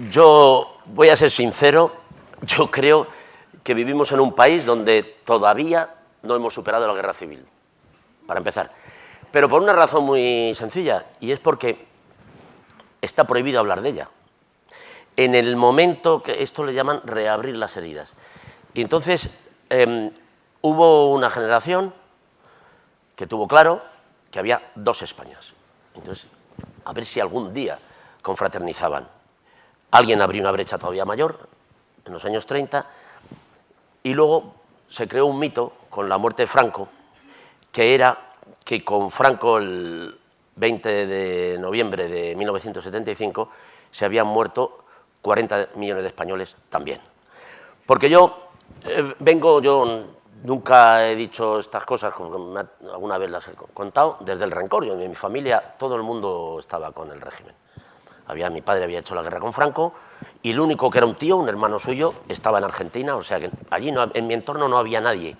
Yo voy a ser sincero, yo creo que vivimos en un país donde todavía no hemos superado la guerra civil, para empezar. Pero por una razón muy sencilla, y es porque está prohibido hablar de ella. En el momento que esto le llaman reabrir las heridas. Y entonces hubo una generación que tuvo claro que había dos Españas. Entonces, a ver si algún día confraternizaban. Alguien abrió una brecha todavía mayor, en los años 30, y luego se creó un mito con la muerte de Franco, que era que con Franco el 20 de noviembre de 1975 se habían muerto 40 millones de españoles también. Porque yo nunca he dicho estas cosas, como alguna vez las he contado, desde el rencor. Yo, en mi familia todo el mundo estaba con el régimen. Mi padre había hecho la guerra con Franco y el único que era un tío, un hermano suyo, estaba en Argentina, o sea que allí en mi entorno no había nadie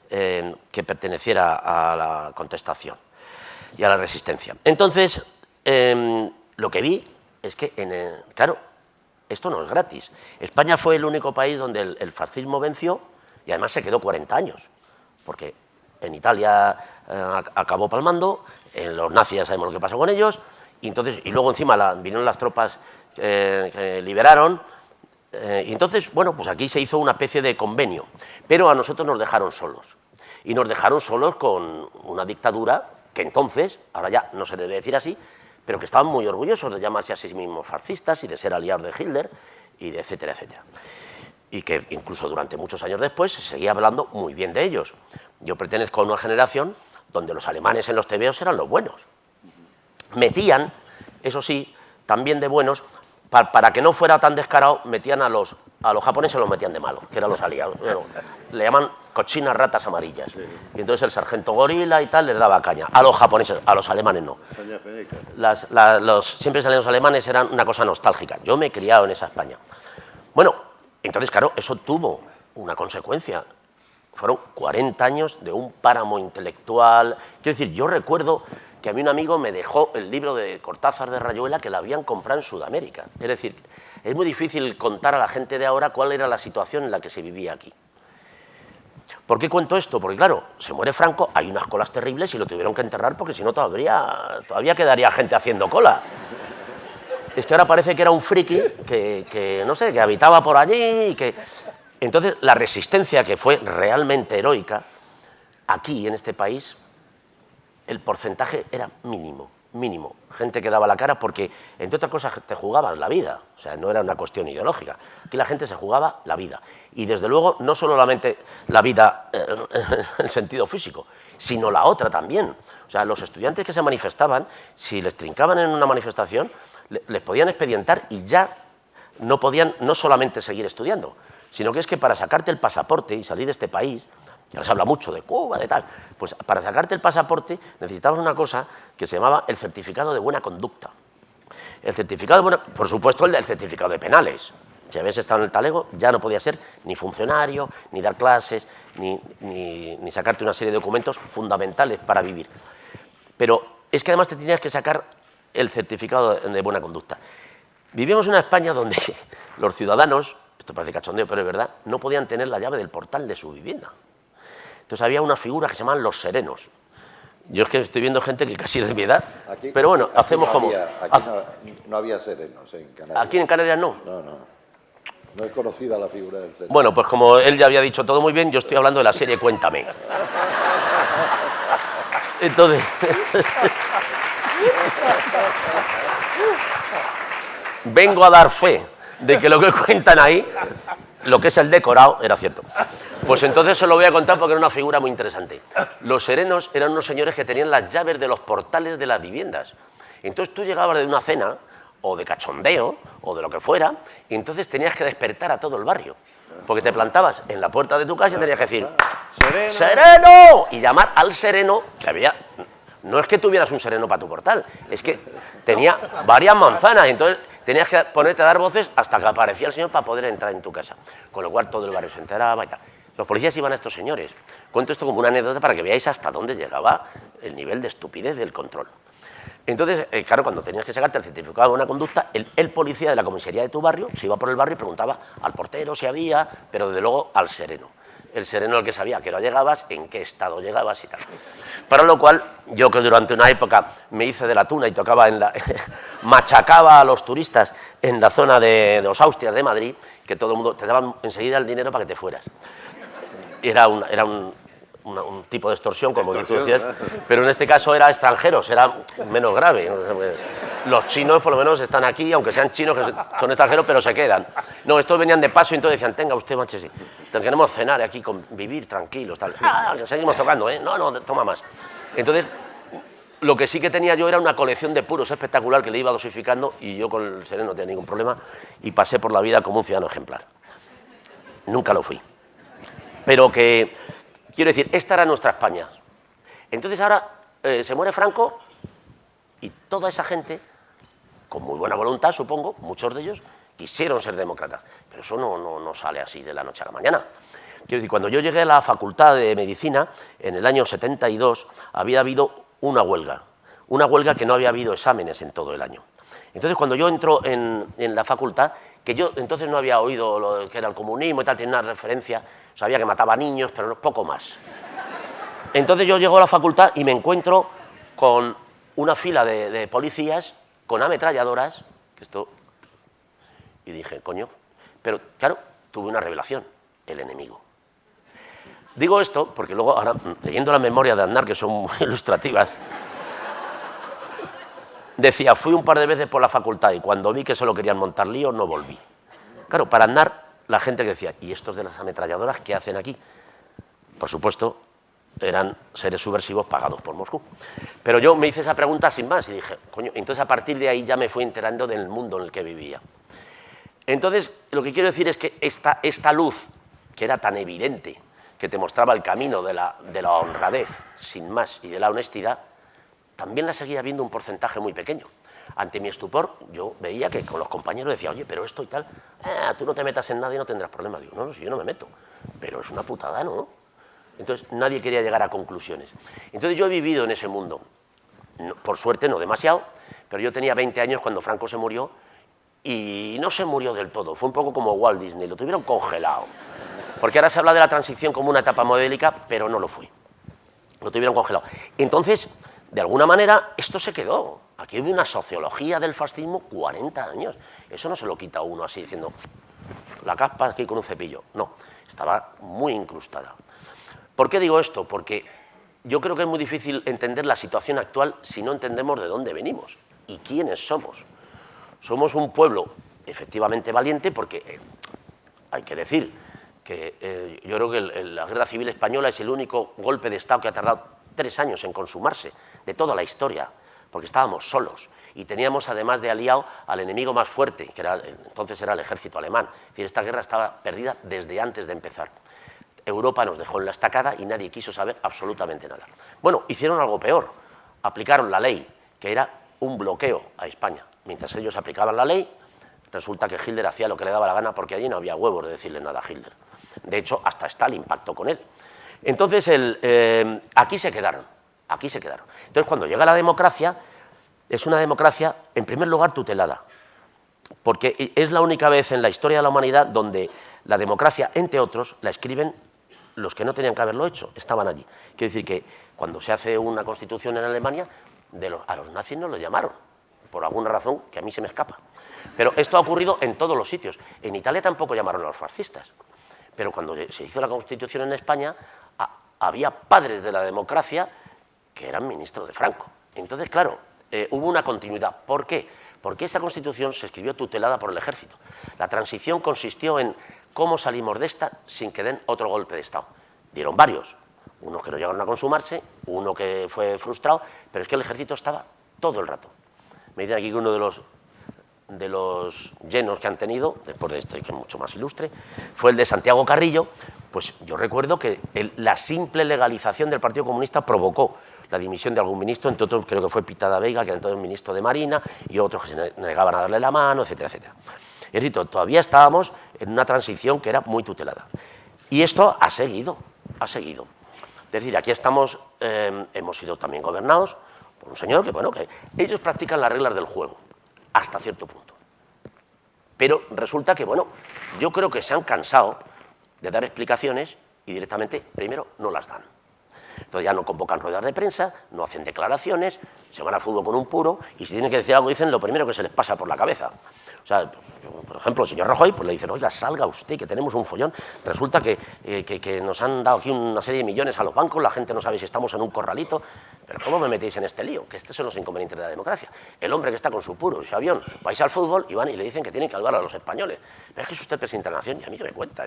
que perteneciera a la contestación y a la resistencia. Entonces, lo que vi es que, claro, esto no es gratis. España fue el único país donde el fascismo venció y además se quedó 40 años, porque en Italia acabó palmando, en los nazis ya sabemos lo que pasó con ellos, y luego encima vinieron las tropas que liberaron, y entonces, bueno, pues aquí se hizo una especie de convenio, pero a nosotros nos dejaron solos, y nos dejaron solos con una dictadura que entonces, ahora ya no se debe decir así, pero que estaban muy orgullosos de llamarse a sí mismos fascistas y de ser aliados de Hitler, y de etcétera, etcétera. Y que incluso durante muchos años después se seguía hablando muy bien de ellos. Yo pertenezco a una generación donde los alemanes en los tebeos eran los buenos. Metían, eso sí, también de buenos, para que no fuera tan descarado, metían a los japoneses, los metían de malos, que eran los aliados. Bueno, le llaman cochinas ratas amarillas. Sí. Y entonces el sargento gorila y tal les daba caña. A los japoneses, a los alemanes no. Siempre salían los alemanes, eran una cosa nostálgica. Yo me he criado en esa España. Bueno, entonces, claro, eso tuvo una consecuencia. Fueron 40 años de un páramo intelectual. Quiero decir, yo recuerdo que a mí un amigo me dejó el libro de Cortázar de Rayuela que lo habían comprado en Sudamérica. Es decir, es muy difícil contar a la gente de ahora cuál era la situación en la que se vivía aquí. ¿Por qué cuento esto? Porque claro, se muere Franco, hay unas colas terribles y lo tuvieron que enterrar porque si no todavía quedaría gente haciendo cola. Es que ahora parece que era un friki que no sé, que habitaba por allí y que... Entonces, la resistencia, que fue realmente heroica, aquí en este país, el porcentaje era mínimo, mínimo. Gente que daba la cara porque, entre otras cosas, te jugaban la vida. O sea, no era una cuestión ideológica. Aquí la gente se jugaba la vida. Y, desde luego, no solamente la vida en el sentido físico, sino la otra también. O sea, los estudiantes que se manifestaban, si les trincaban en una manifestación, les podían expedientar y ya no podían no solamente seguir estudiando, sino que es que para sacarte el pasaporte y salir de este país, ya les habla mucho de Cuba, de tal, pues para sacarte el pasaporte necesitabas una cosa que se llamaba el certificado de buena conducta. El certificado de buena, por supuesto, el del certificado de penales. Si habías estado en el talego, ya no podías ser ni funcionario, ni dar clases, ni sacarte una serie de documentos fundamentales para vivir. Pero es que además te tenías que sacar el certificado de buena conducta. Vivimos en una España donde los ciudadanos, esto parece cachondeo, pero es verdad, no podían tener la llave del portal de su vivienda. Entonces había una figura que se llamaban los serenos. Yo es que estoy viendo gente que casi es de mi edad, pero bueno, hacemos como... No había serenos en Canarias. ¿Aquí en Canarias no? No es conocida la figura del sereno. Bueno, pues como él ya había dicho todo muy bien, yo estoy hablando de la serie Cuéntame. Entonces... vengo a dar fe de que lo que cuentan ahí, lo que es el decorado, era cierto. Pues entonces se lo voy a contar porque era una figura muy interesante. Los serenos eran unos señores que tenían las llaves de los portales de las viviendas. Entonces tú llegabas de una cena, o de cachondeo, o de lo que fuera, y entonces tenías que despertar a todo el barrio. Porque te plantabas en la puerta de tu casa y tenías que decir ¡Sereno! ¡Sereno! Y llamar al sereno, que había... No es que tuvieras un sereno para tu portal, es que tenía varias manzanas, y entonces tenías que ponerte a dar voces hasta que aparecía el señor para poder entrar en tu casa. Con lo cual todo el barrio se enteraba y tal. Los policías iban a estos señores. Cuento esto como una anécdota para que veáis hasta dónde llegaba el nivel de estupidez del control. Entonces, claro, cuando tenías que sacarte el certificado de buena conducta, el policía de la comisaría de tu barrio se iba por el barrio y preguntaba al portero si había, pero desde luego al sereno. El sereno el que sabía que no llegabas, en qué estado llegabas y tal. Para lo cual, yo que durante una época me hice de la tuna y tocaba machacaba a los turistas en la zona de los Austrias de Madrid, que todo el mundo te daban enseguida el dinero para que te fueras. Era un tipo de extorsión, como tú decías, pero en este caso era extranjeros, era menos grave. Los chinos por lo menos están aquí, aunque sean chinos, que son extranjeros, pero se quedan. No, estos venían de paso y entonces decían, tenga usted, manche, queremos cenar aquí, vivir tranquilos, tal. Ah, que seguimos tocando, ¿eh? No, toma más. Entonces, lo que sí que tenía yo era una colección de puros espectacular que le iba dosificando y yo con el sereno no tenía ningún problema y pasé por la vida como un ciudadano ejemplar. Nunca lo fui. Pero que, quiero decir, esta era nuestra España. Entonces ahora se muere Franco y toda esa gente, con muy buena voluntad, supongo, muchos de ellos, quisieron ser demócratas. Pero eso no sale así de la noche a la mañana. Quiero decir, cuando yo llegué a la Facultad de Medicina, en el año 72, había habido una huelga que no había habido exámenes en todo el año. Entonces, cuando yo entro en la facultad, que yo entonces no había oído lo que era el comunismo y tal, tenía una referencia, sabía que mataba niños, pero poco más. Entonces yo llego a la facultad y me encuentro con una fila de policías con ametralladoras, y dije, coño, pero claro, tuve una revelación, el enemigo. Digo esto porque luego, ahora, leyendo la memoria de Aznar, que son muy ilustrativas, decía, fui un par de veces por la facultad y cuando vi que solo querían montar lío, no volví. Claro, para Aznar, la gente que decía, ¿y estos de las ametralladoras qué hacen aquí? Por supuesto, eran seres subversivos pagados por Moscú. Pero yo me hice esa pregunta sin más y dije, coño, entonces a partir de ahí ya me fui enterando del mundo en el que vivía. Entonces, lo que quiero decir es que esta luz, que era tan evidente, que te mostraba el camino de la honradez, sin más, y de la honestidad, también la seguía viendo un porcentaje muy pequeño. Ante mi estupor, yo veía que con los compañeros decía, oye, pero esto y tal, tú no te metas en nada y no tendrás problemas. Digo, no, si yo no me meto, pero es una putada, ¿no? Entonces, nadie quería llegar a conclusiones. Entonces, yo he vivido en ese mundo, por suerte no demasiado, pero yo tenía 20 años cuando Franco se murió y no se murió del todo, fue un poco como Walt Disney, lo tuvieron congelado. Porque ahora se habla de la transición como una etapa modélica, pero no lo fue. Lo tuvieron congelado. Entonces, de alguna manera, esto se quedó. Aquí hubo una sociología del fascismo 40 años. Eso no se lo quita uno así diciendo, la caspa aquí con un cepillo. No, estaba muy incrustada. ¿Por qué digo esto? Porque yo creo que es muy difícil entender la situación actual si no entendemos de dónde venimos y quiénes somos. Somos un pueblo efectivamente valiente porque, hay que decir, que yo creo que la Guerra Civil Española es el único golpe de Estado que ha tardado 3 años en consumarse, de toda la historia, porque estábamos solos y teníamos además de aliado al enemigo más fuerte, que entonces era el ejército alemán. Es decir, esta guerra estaba perdida desde antes de empezar. Europa nos dejó en la estacada y nadie quiso saber absolutamente nada. Bueno, hicieron algo peor, aplicaron la ley, que era un bloqueo a España. Mientras ellos aplicaban la ley, resulta que Hitler hacía lo que le daba la gana porque allí no había huevos de decirle nada a Hitler. De hecho, hasta Stalin pactó con él. Entonces, aquí se quedaron. Entonces, cuando llega la democracia, es una democracia, en primer lugar, tutelada. Porque es la única vez en la historia de la humanidad donde la democracia, entre otros, la escriben los que no tenían que haberlo hecho, estaban allí. Quiero decir que cuando se hace una constitución en Alemania, a los nazis no los llamaron, por alguna razón que a mí se me escapa. Pero esto ha ocurrido en todos los sitios. En Italia tampoco llamaron a los fascistas. Pero cuando se hizo la Constitución en España, había padres de la democracia que eran ministros de Franco. Entonces, claro, hubo una continuidad. ¿Por qué? Porque esa Constitución se escribió tutelada por el ejército. La transición consistió en cómo salimos de esta sin que den otro golpe de Estado. Dieron varios, unos que no llegaron a consumarse, uno que fue frustrado, pero es que el ejército estaba todo el rato. Me dicen aquí que uno de los llenos que han tenido, después de este que es mucho más ilustre, fue el de Santiago Carrillo. Pues yo recuerdo que la simple legalización del Partido Comunista provocó la dimisión de algún ministro, entre otros creo que fue Pitada Veiga, que era entonces ministro de Marina, y otros que se negaban a darle la mano, etcétera, etcétera. Es decir, todavía estábamos en una transición que era muy tutelada. Y esto ha seguido, ha seguido. Es decir, aquí estamos, hemos sido también gobernados por un señor que, bueno, que ellos practican las reglas del juego, hasta cierto punto. Pero resulta que, bueno, yo creo que se han cansado de dar explicaciones y directamente, primero, no las dan. Entonces ya no convocan ruedas de prensa, no hacen declaraciones, se van al fútbol con un puro y si tienen que decir algo dicen lo primero que se les pasa por la cabeza. O sea, por ejemplo, el señor Rajoy pues le dicen, oiga, salga usted que tenemos un follón, resulta que nos han dado aquí una serie de millones a los bancos, la gente no sabe si estamos en un corralito, pero ¿cómo me metéis en este lío? Que estos son los inconvenientes de la democracia. El hombre que está con su puro y su avión, vais al fútbol y van y le dicen que tienen que salvar a los españoles. Pero es que es usted presidente de la nación y a mí que me cuenta.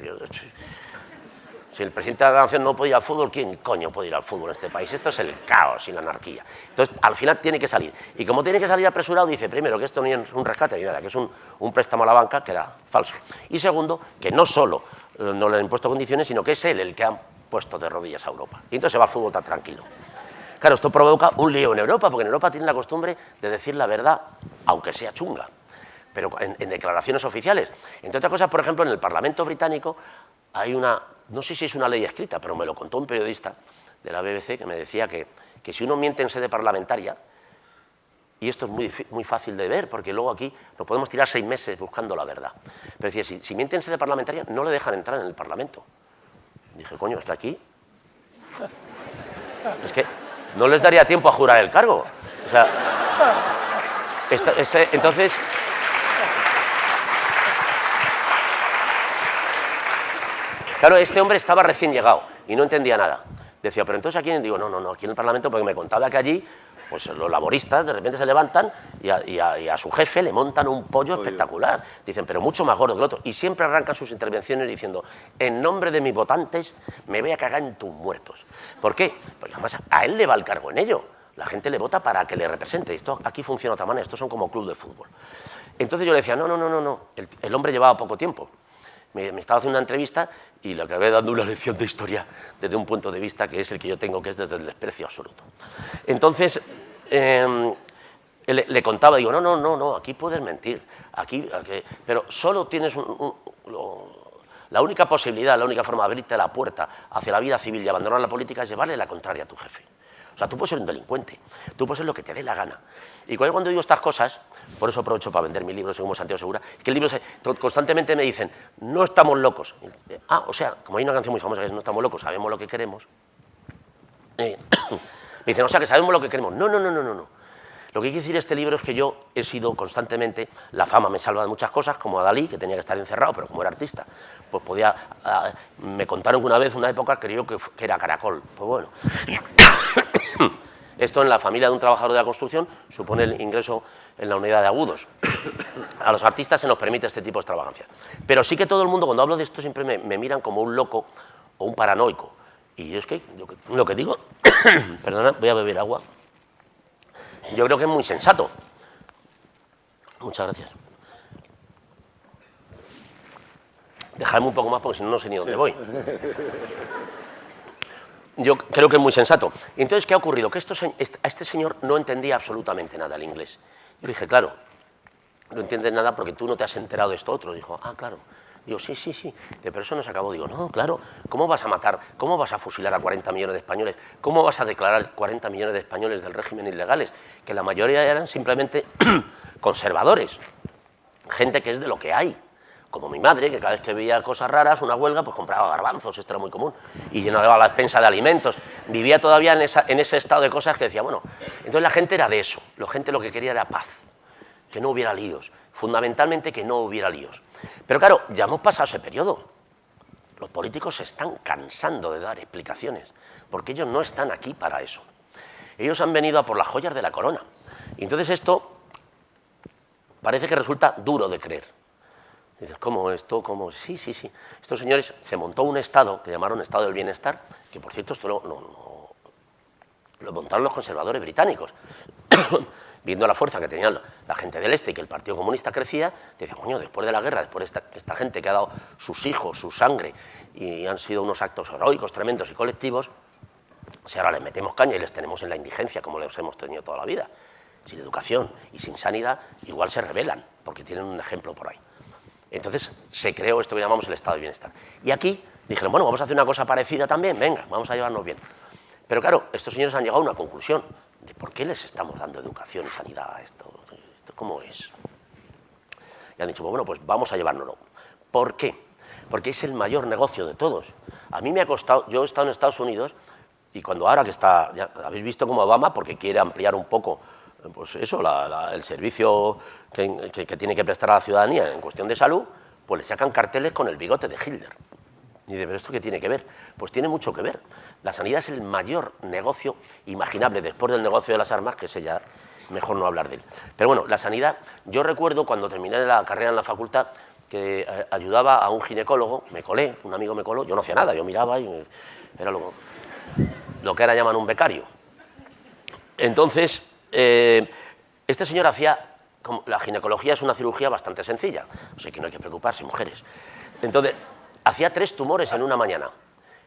Si el presidente de la nación no puede ir al fútbol, ¿quién coño puede ir al fútbol en este país? Esto es el caos y la anarquía. Entonces, al final tiene que salir. Y como tiene que salir apresurado, dice, primero, que esto no es un rescate ni nada, que es un préstamo a la banca que era falso. Y segundo, que no solo no le han impuesto condiciones, sino que es él el que ha puesto de rodillas a Europa. Y entonces se va al fútbol tan tranquilo. Claro, esto provoca un lío en Europa, porque en Europa tienen la costumbre de decir la verdad, aunque sea chunga, pero en declaraciones oficiales. Entre otras cosas, por ejemplo, en el Parlamento británico hay una, no sé si es una ley escrita, pero me lo contó un periodista de la BBC que me decía que si uno miente en sede parlamentaria, y esto es muy fácil de ver, porque luego aquí nos podemos tirar 6 meses buscando la verdad, pero decía, si miente en sede parlamentaria, no le dejan entrar en el Parlamento. Dije, coño, es que aquí es que no les daría tiempo a jurar el cargo. O sea, entonces... Claro, este hombre estaba recién llegado y no entendía nada. Decía, pero entonces aquí, digo, no, aquí en el Parlamento, porque me contaba que allí, pues los laboristas de repente se levantan y a su jefe le montan un pollo espectacular. Dicen, pero mucho más gordo que el otro. Y siempre arrancan sus intervenciones diciendo, en nombre de mis votantes me voy a cagar en tus muertos. ¿Por qué? Porque además a él le va el cargo en ello. La gente le vota para que le represente. Esto aquí funciona de otra manera, estos son como club de fútbol. Entonces yo le decía, no. El hombre llevaba poco tiempo. Me estaba haciendo una entrevista y le acabé dando una lección de historia desde un punto de vista que es el que yo tengo, que es desde el desprecio absoluto. Entonces, le contaba, digo, no, aquí puedes mentir, aquí, pero solo tienes la única posibilidad, la única forma de abrirte la puerta hacia la vida civil y abandonar la política es llevarle la contraria a tu jefe. O sea, tú puedes ser un delincuente, tú puedes ser lo que te dé la gana. Y cuando digo estas cosas, por eso aprovecho para vender mi libro, como Santiago Segura, que el libro constantemente me dicen, no estamos locos. O sea, como hay una canción muy famosa que es no estamos locos, sabemos lo que queremos. Me dicen, o sea, que sabemos lo que queremos. No. Lo que quiere decir este libro es que yo he sido constantemente, la fama me salva de muchas cosas, como a Dalí, que tenía que estar encerrado, pero como era artista, pues podía, me contaron que una vez, una época, creyó que era Caracol. Pues bueno. Esto en la familia de un trabajador de la construcción supone el ingreso en la unidad de agudos. A los artistas se nos permite este tipo de extravagancias. Pero sí que todo el mundo, cuando hablo de esto, siempre me miran como un loco o un paranoico. Y es que lo que digo, perdona, voy a beber agua, yo creo que es muy sensato. Muchas gracias. Dejadme un poco más porque si no, no sé ni dónde voy. Yo creo que es muy sensato. Y entonces, ¿qué ha ocurrido? Que este señor no entendía absolutamente nada el inglés. Yo le dije, claro, no entiendes nada porque tú no te has enterado de esto otro. Dijo, claro. Digo, sí, pero eso no se acabó. Digo, no, claro, ¿cómo vas a matar, cómo vas a fusilar a 40 millones de españoles? ¿Cómo vas a declarar 40 millones de españoles del régimen ilegales? Que la mayoría eran simplemente conservadores, gente que es de lo que hay. Como mi madre, que cada vez que veía cosas raras, una huelga, pues compraba garbanzos, esto era muy común, y llenaba la despensa de alimentos. Vivía todavía en ese estado de cosas que decía, bueno, entonces la gente era de eso, la gente lo que quería era paz, que no hubiera líos, fundamentalmente que no hubiera líos. Pero claro, ya hemos pasado ese periodo. Los políticos se están cansando de dar explicaciones, porque ellos no están aquí para eso. Ellos han venido a por las joyas de la corona. Y entonces esto parece que resulta duro de creer. Dices, ¿cómo esto? ¿Cómo? Sí. Estos señores, se montó un estado que llamaron Estado del Bienestar, que por cierto esto lo montaron los conservadores británicos. Viendo la fuerza que tenían la gente del este y que el Partido Comunista crecía, decían, coño, después de la guerra, después de esta gente que ha dado sus hijos, su sangre, y han sido unos actos heroicos, tremendos y colectivos, si ahora les metemos caña y les tenemos en la indigencia como les hemos tenido toda la vida, sin educación y sin sanidad, igual se rebelan, porque tienen un ejemplo por ahí. Entonces se creó esto que llamamos el Estado de Bienestar. Y aquí dijeron, bueno, vamos a hacer una cosa parecida también, venga, vamos a llevarnos bien. Pero claro, estos señores han llegado a una conclusión de ¿por qué les estamos dando educación y sanidad a esto? ¿Esto cómo es? Y han dicho, bueno, pues vamos a llevárnoslo. ¿Por qué? Porque es el mayor negocio de todos. A mí me ha costado, yo he estado en Estados Unidos y cuando ahora que está, ya habéis visto como Obama, porque quiere ampliar un poco, pues eso, el servicio que tiene que prestar a la ciudadanía en cuestión de salud, pues le sacan carteles con el bigote de Hitler. Y de ver, ¿esto qué tiene que ver? Pues tiene mucho que ver. La sanidad es el mayor negocio imaginable después del negocio de las armas, que ese ya mejor no hablar de él. Pero bueno, la sanidad, yo recuerdo cuando terminé la carrera en la facultad que ayudaba a un ginecólogo, me colé, un amigo me coló, yo no hacía nada, yo miraba y era lo que ahora llaman un becario. Entonces, este señor hacía, la ginecología es una cirugía bastante sencilla, o sea que no hay que preocuparse, mujeres. Entonces, hacía 3 tumores en una mañana.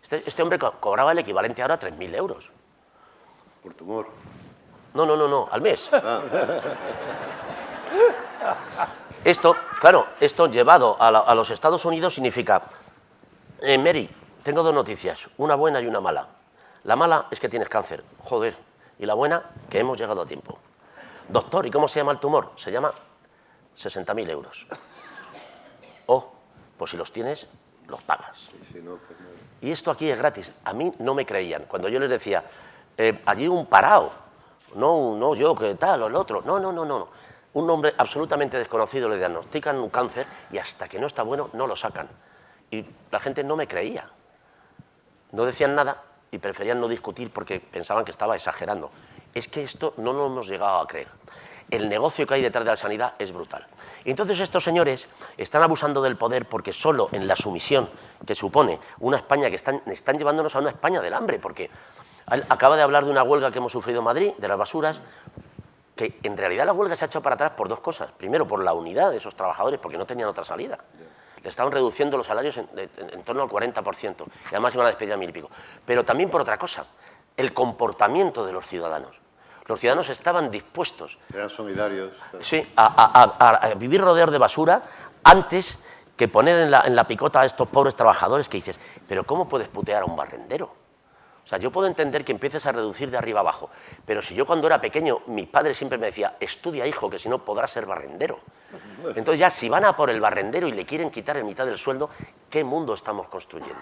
Este hombre cobraba el equivalente ahora a 3.000 euros. ¿Por tumor? No, al mes. Esto, claro, esto llevado a los Estados Unidos significa, Mary, tengo 2 noticias, una buena y una mala. La mala es que tienes cáncer, joder, y la buena, que hemos llegado a tiempo. Doctor, ¿y cómo se llama el tumor? Se llama 60.000 euros. Oh, pues si los tienes, los pagas. Y si no, pues no. Y esto aquí es gratis. A mí no me creían. Cuando yo les decía, allí un parao, no yo, que tal, o el otro. No. Un hombre absolutamente desconocido le diagnostican un cáncer y hasta que no está bueno no lo sacan. Y la gente no me creía. No decían nada y preferían no discutir porque pensaban que estaba exagerando. Es que esto no lo hemos llegado a creer. El negocio que hay detrás de la sanidad es brutal. Y entonces estos señores están abusando del poder porque solo en la sumisión que supone una España que están llevándonos a una España del hambre, porque acaba de hablar de una huelga que hemos sufrido en Madrid, de las basuras, que en realidad la huelga se ha hecho para atrás por 2 cosas. Primero, por la unidad de esos trabajadores, porque no tenían otra salida. Le estaban reduciendo los salarios en torno al 40%, y además iban a despedir a 1.000 y pico. Pero también por otra cosa, el comportamiento de los ciudadanos. Los ciudadanos estaban dispuestos, Eran solidarios. sí, a vivir rodeados de basura antes que poner en la picota a estos pobres trabajadores que dices, pero ¿cómo puedes putear a un barrendero? O sea, yo puedo entender que empieces a reducir de arriba abajo, pero si yo cuando era pequeño, mi padre siempre me decía, estudia hijo, que si no podrás ser barrendero. Entonces ya si van a por el barrendero y le quieren quitar en mitad del sueldo, ¿qué mundo estamos construyendo?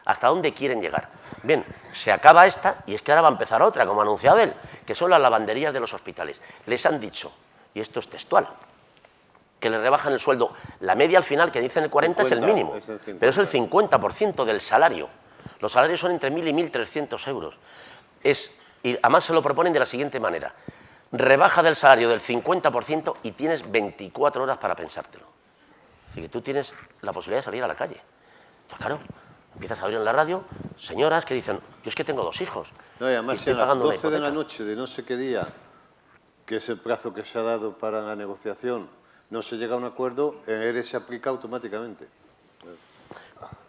¿Hasta dónde quieren llegar? Bien, se acaba esta y es que ahora va a empezar otra, como ha anunciado él, que son las lavanderías de los hospitales. Les han dicho, y esto es textual, que les rebajan el sueldo. La media al final, que dicen el 40, 50, es el mínimo, pero es el 50% del salario. Los salarios son entre 1.000 y 1.300 euros. Y además se lo proponen de la siguiente manera. Rebaja del salario del 50% y tienes 24 horas para pensártelo. Así que tú tienes la posibilidad de salir a la calle. Pues claro, empiezas a oír en la radio señoras que dicen, yo es que tengo 2 hijos. No, y además si a las 12 de la noche de no sé qué día, que es el plazo que se ha dado para la negociación, no se llega a un acuerdo, el ERE se aplica automáticamente.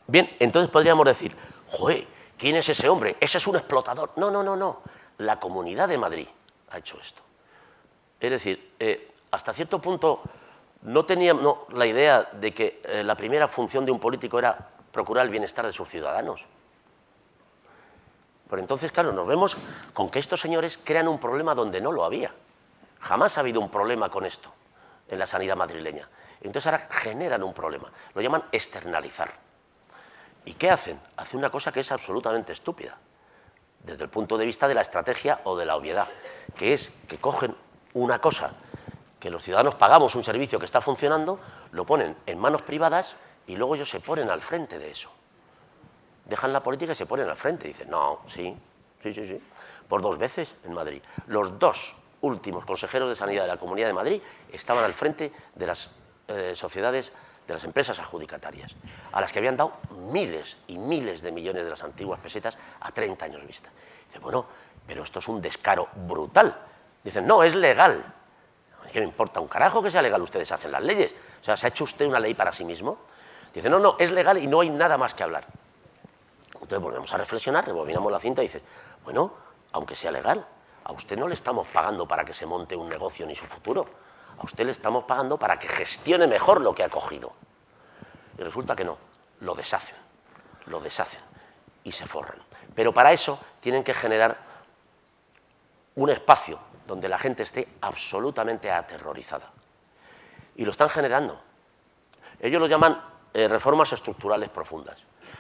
Bien, entonces podríamos decir, joder, ¿quién es ese hombre? Ese es un explotador. No. La Comunidad de Madrid ha hecho esto. Es decir, hasta cierto punto no teníamos la idea de que la primera función de un político era procurar el bienestar de sus ciudadanos. Pero entonces, claro, nos vemos con que estos señores crean un problema donde no lo había. Jamás ha habido un problema con esto en la sanidad madrileña. Entonces ahora generan un problema. Lo llaman externalizar. ¿Y qué hacen? Hacen una cosa que es absolutamente estúpida, desde el punto de vista de la estrategia o de la obviedad, que es que cogen una cosa que los ciudadanos pagamos, un servicio que está funcionando, lo ponen en manos privadas y luego ellos se ponen al frente de eso. Dejan la política y se ponen al frente. Dicen, no, sí. Por 2 veces en Madrid. Los 2 últimos consejeros de Sanidad de la Comunidad de Madrid estaban al frente de las sociedades, de las empresas adjudicatarias, a las que habían dado miles y miles de millones de las antiguas pesetas a 30 años vista. Dicen, bueno, pero esto es un descaro brutal. Dicen, no, es legal. ¿Qué me importa un carajo que sea legal? Ustedes hacen las leyes. O sea, ¿se ha hecho usted una ley para sí mismo? Dicen, no, es legal y no hay nada más que hablar. Entonces volvemos a reflexionar, rebobinamos la cinta y dices, bueno, aunque sea legal, a usted no le estamos pagando para que se monte un negocio ni su futuro. A usted le estamos pagando para que gestione mejor lo que ha cogido. Y resulta que no, lo deshacen y se forran. Pero para eso tienen que generar un espacio donde la gente esté absolutamente aterrorizada. Y lo están generando. Ellos lo llaman reformas estructurales profundas,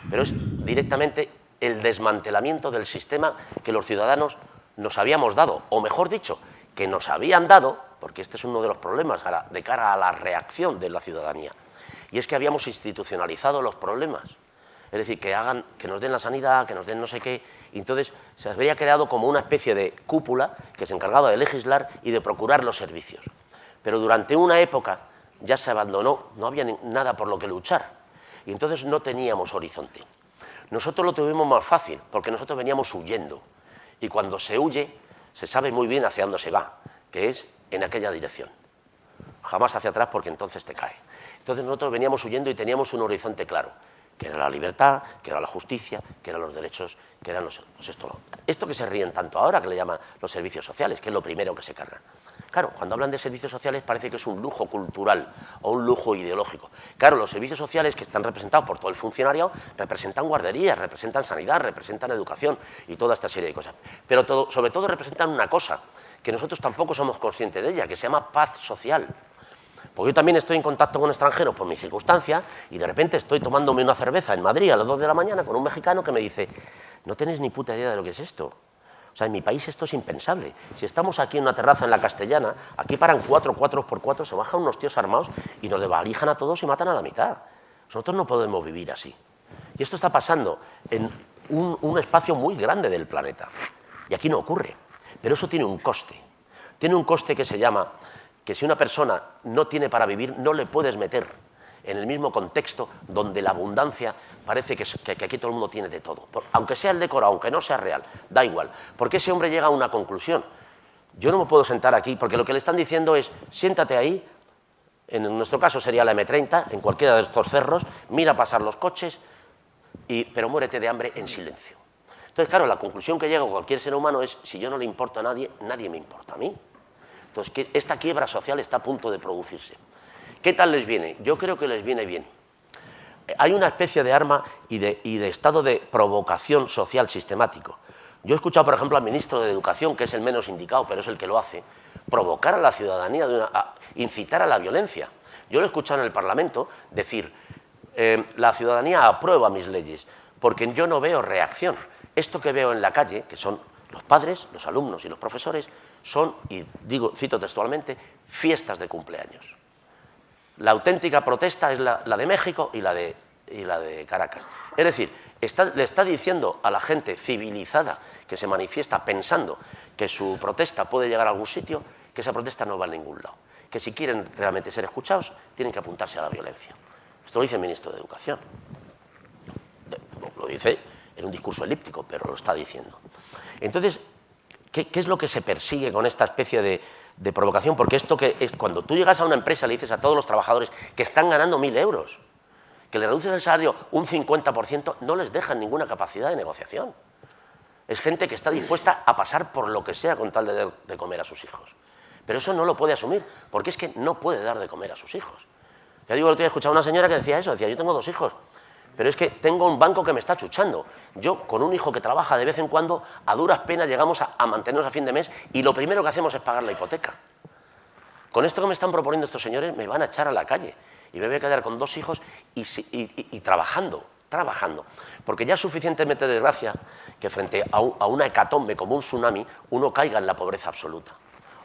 pero es directamente el desmantelamiento del sistema que los ciudadanos nos habíamos dado, o mejor dicho, que nos habían dado, porque este es uno de los problemas de cara a la reacción de la ciudadanía, y es que habíamos institucionalizado los problemas. Es decir, que nos den la sanidad, que nos den no sé qué, y entonces se habría creado como una especie de cúpula que se encargaba de legislar y de procurar los servicios. Pero durante una época ya se abandonó, no había nada por lo que luchar, y entonces no teníamos horizonte. Nosotros lo tuvimos más fácil, porque nosotros veníamos huyendo, y cuando se huye, se sabe muy bien hacia dónde se va, que es en aquella dirección. Jamás hacia atrás, porque entonces te cae. Entonces nosotros veníamos huyendo y teníamos un horizonte claro, que era la libertad, que era la justicia, que eran los derechos, que eran esto que se ríen tanto ahora, que le llaman los servicios sociales, que es lo primero que se cargan. Claro, cuando hablan de servicios sociales parece que es un lujo cultural o un lujo ideológico. Claro, los servicios sociales, que están representados por todo el funcionariado, representan guarderías, representan sanidad, representan educación y toda esta serie de cosas. Pero sobre todo representan una cosa, que nosotros tampoco somos conscientes de ella, que se llama paz social. Porque yo también estoy en contacto con extranjeros por mi circunstancia y de repente estoy tomándome una cerveza en Madrid a las 2 de la mañana con un mexicano que me dice: no tenéis ni puta idea de lo que es esto. O sea, en mi país esto es impensable. Si estamos aquí en una terraza en la Castellana, aquí paran 4x4, se bajan unos tíos armados y nos desvalijan a todos y matan a la mitad. Nosotros no podemos vivir así. Y esto está pasando en un espacio muy grande del planeta. Y aquí no ocurre. Pero eso tiene un coste. Tiene un coste que se llama que si una persona no tiene para vivir, no le puedes meter en el mismo contexto donde la abundancia parece que aquí todo el mundo tiene de todo. Aunque sea el decoro, aunque no sea real, da igual. Porque ese hombre llega a una conclusión. Yo no me puedo sentar aquí, porque lo que le están diciendo es: siéntate ahí, en nuestro caso sería la M30, en cualquiera de estos cerros, mira pasar los coches, pero muérete de hambre en silencio. Entonces, claro, la conclusión que llega cualquier ser humano es: si yo no le importo a nadie, nadie me importa a mí. Entonces, esta quiebra social está a punto de producirse. ¿Qué tal les viene? Yo creo que les viene bien. Hay una especie de arma y de estado de provocación social sistemático. Yo he escuchado, por ejemplo, al ministro de Educación, que es el menos indicado, pero es el que lo hace, provocar a la ciudadanía, incitar a la violencia. Yo lo he escuchado en el Parlamento decir: la ciudadanía aprueba mis leyes, porque yo no veo reacción. Esto que veo en la calle, que son los padres, los alumnos y los profesores, son, y cito textualmente, fiestas de cumpleaños. La auténtica protesta es la de México y la de Caracas. Es decir, le está diciendo a la gente civilizada que se manifiesta pensando que su protesta puede llegar a algún sitio, que esa protesta no va a ningún lado. Que si quieren realmente ser escuchados, tienen que apuntarse a la violencia. Esto lo dice el ministro de Educación. Lo dice en un discurso elíptico, pero lo está diciendo. Entonces, ¿qué es lo que se persigue con esta especie de provocación? Porque esto que es cuando tú llegas a una empresa, le dices a todos los trabajadores que están ganando 1.000 euros, que le reduces el salario un 50%, no les dejan ninguna capacidad de negociación. Es gente que está dispuesta a pasar por lo que sea con tal de dar de comer a sus hijos. Pero eso no lo puede asumir, porque es que no puede dar de comer a sus hijos. Ya digo, el otro día he escuchado a una señora que decía eso, decía: yo tengo 2 hijos, pero es que tengo un banco que me está chuchando. Yo, con un hijo que trabaja de vez en cuando, a duras penas llegamos a mantenernos a fin de mes y lo primero que hacemos es pagar la hipoteca. Con esto que me están proponiendo estos señores me van a echar a la calle y me voy a quedar con 2 hijos y trabajando. Porque ya es suficientemente desgracia que frente a una hecatombe como un tsunami uno caiga en la pobreza absoluta.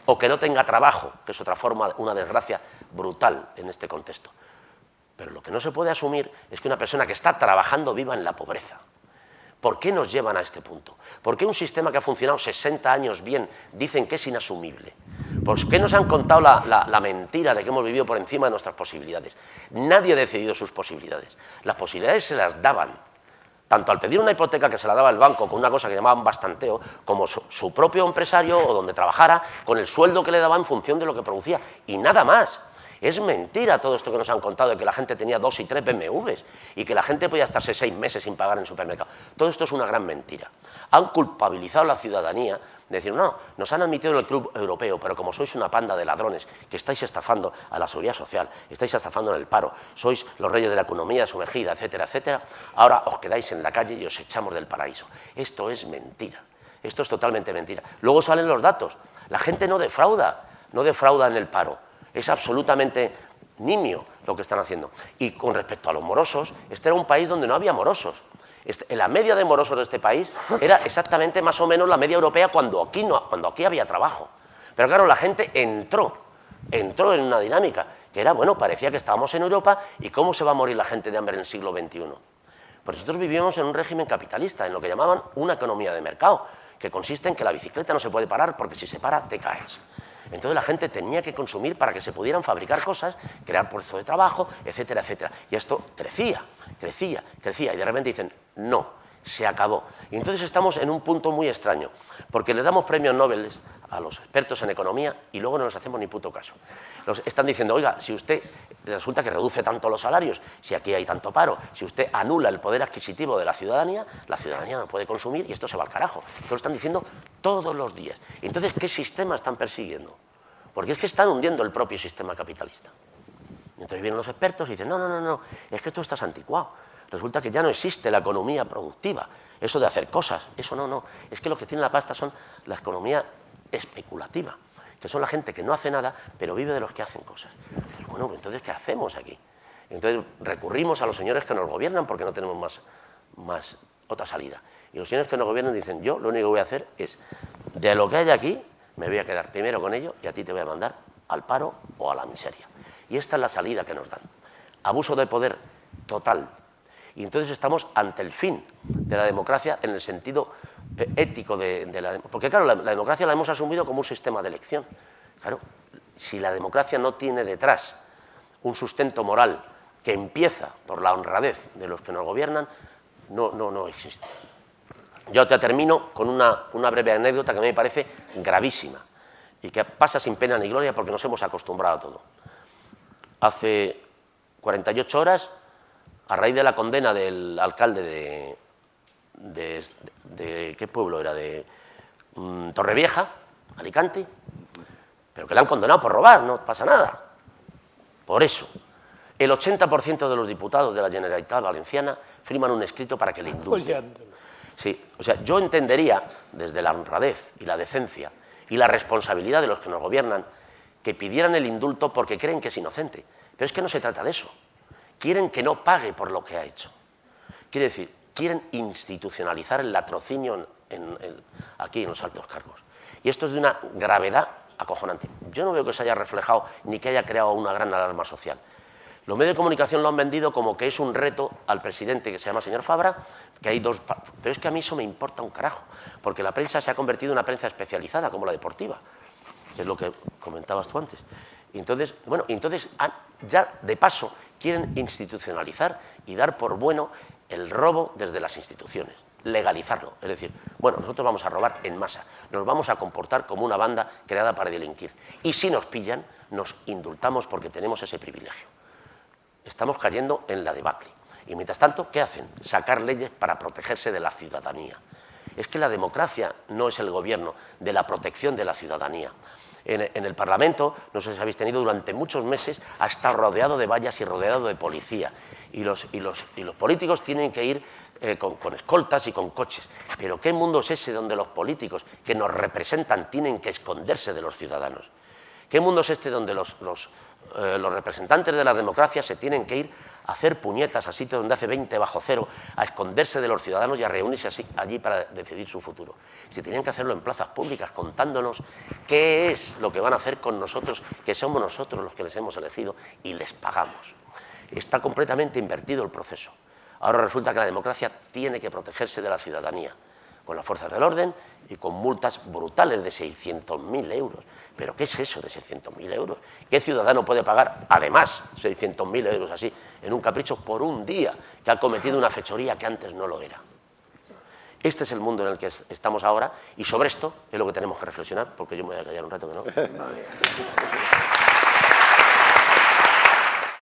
O que no tenga trabajo, que es otra forma, una desgracia brutal en este contexto. Pero lo que no se puede asumir es que una persona que está trabajando viva en la pobreza. ¿Por qué nos llevan a este punto? ¿Por qué un sistema que ha funcionado 60 años bien dicen que es inasumible? ¿Por qué nos han contado la mentira de que hemos vivido por encima de nuestras posibilidades? Nadie ha decidido sus posibilidades. Las posibilidades se las daban, tanto al pedir una hipoteca que se la daba el banco con una cosa que llamaban bastanteo, como su propio empresario o donde trabajara, con el sueldo que le daban en función de lo que producía, y nada más. Es mentira todo esto que nos han contado de que la gente tenía 2 y 3 BMWs y que la gente podía estarse 6 meses sin pagar en el supermercado. Todo esto es una gran mentira. Han culpabilizado a la ciudadanía de decir: no, nos han admitido en el club europeo, pero como sois una panda de ladrones que estáis estafando a la seguridad social, estáis estafando en el paro, sois los reyes de la economía sumergida, etcétera, etcétera, ahora os quedáis en la calle y os echamos del paraíso. Esto es mentira. Esto es totalmente mentira. Luego salen los datos. La gente no defrauda en el paro. Es absolutamente nimio lo que están haciendo. Y con respecto a los morosos, este era un país donde no había morosos. La media de morosos de este país era exactamente más o menos la media europea cuando aquí había trabajo. Pero claro, la gente entró en una dinámica que era, bueno, parecía que estábamos en Europa y cómo se va a morir la gente de hambre en el siglo XXI. Pues nosotros vivíamos en un régimen capitalista, en lo que llamaban una economía de mercado, que consiste en que la bicicleta no se puede parar porque si se para te caes. Entonces la gente tenía que consumir para que se pudieran fabricar cosas, crear puestos de trabajo, etcétera, etcétera. Y esto crecía, crecía, crecía. Y de repente dicen, no, se acabó. Y entonces estamos en un punto muy extraño, porque le damos premios Nobel a los expertos en economía y luego no les hacemos ni puto caso. Están diciendo, oiga, si usted resulta que reduce tanto los salarios, si aquí hay tanto paro, si usted anula el poder adquisitivo de la ciudadanía no puede consumir y esto se va al carajo. Esto lo están diciendo todos los días. Entonces, ¿qué sistema están persiguiendo? Porque es que están hundiendo el propio sistema capitalista. Entonces vienen los expertos y dicen, no, es que tú estás anticuado. Resulta que ya no existe la economía productiva, eso de hacer cosas, eso no. Es que los que tienen la pasta son la economía especulativa, que son la gente que no hace nada, pero vive de los que hacen cosas. Pues bueno, entonces, ¿qué hacemos aquí? Entonces recurrimos a los señores que nos gobiernan porque no tenemos más otra salida. Y los señores que nos gobiernan dicen, yo lo único que voy a hacer es, de lo que hay aquí, me voy a quedar primero con ello y a ti te voy a mandar al paro o a la miseria. Y esta es la salida que nos dan. Abuso de poder total. Y entonces estamos ante el fin de la democracia en el sentido ético de la... Porque claro, la democracia la hemos asumido como un sistema de elección. Claro, si la democracia no tiene detrás un sustento moral que empieza por la honradez de los que nos gobiernan, no existe. Yo te termino con una breve anécdota que a mí me parece gravísima y que pasa sin pena ni gloria porque nos hemos acostumbrado a todo. Hace 48 horas, a raíz de la condena del alcalde de ¿qué pueblo era? De Torrevieja, Alicante, pero que le han condenado por robar, no pasa nada. Por eso, el 80% de los diputados de la Generalitat Valenciana firman un escrito para que le indulten. Sí, o sea, yo entendería, desde la honradez y la decencia y la responsabilidad de los que nos gobiernan, que pidieran el indulto porque creen que es inocente. Pero es que no se trata de eso. Quieren que no pague por lo que ha hecho. Quiere decir, quieren institucionalizar el latrocinio aquí en los altos cargos. Y esto es de una gravedad acojonante. Yo no veo que se haya reflejado ni que haya creado una gran alarma social. Los medios de comunicación lo han vendido como que es un reto al presidente que se llama señor Fabra, que hay dos... Pero es que a mí eso me importa un carajo, porque la prensa se ha convertido en una prensa especializada, como la deportiva, que es lo que comentabas tú antes. Y entonces, bueno, ya de paso quieren institucionalizar y dar por bueno el robo desde las instituciones, legalizarlo. Es decir, bueno, nosotros vamos a robar en masa, nos vamos a comportar como una banda creada para delinquir. Y si nos pillan, nos indultamos porque tenemos ese privilegio. Estamos cayendo en la debacle. Y mientras tanto, ¿qué hacen? Sacar leyes para protegerse de la ciudadanía. Es que la democracia no es el gobierno de la protección de la ciudadanía. En el Parlamento, no sé si habéis tenido durante muchos meses, ha estado rodeado de vallas y rodeado de policía. Y los políticos tienen que ir con escoltas y con coches. Pero ¿qué mundo es ese donde los políticos que nos representan tienen que esconderse de los ciudadanos? ¿Qué mundo es este donde los representantes de la democracia se tienen que ir a hacer puñetas a sitios donde hace 20 bajo cero, a esconderse de los ciudadanos y a reunirse allí para decidir su futuro? Si tenían que hacerlo en plazas públicas contándonos qué es lo que van a hacer con nosotros, que somos nosotros los que les hemos elegido y les pagamos. Está completamente invertido el proceso. Ahora resulta que la democracia tiene que protegerse de la ciudadanía, con las fuerzas del orden y con multas brutales de 600.000 euros. ¿Pero qué es eso de 600.000 euros? ¿Qué ciudadano puede pagar, además, 600.000 euros así, en un capricho por un día que ha cometido una fechoría que antes no lo era? Este es el mundo en el que estamos ahora y sobre esto es lo que tenemos que reflexionar, porque yo me voy a callar un rato que no.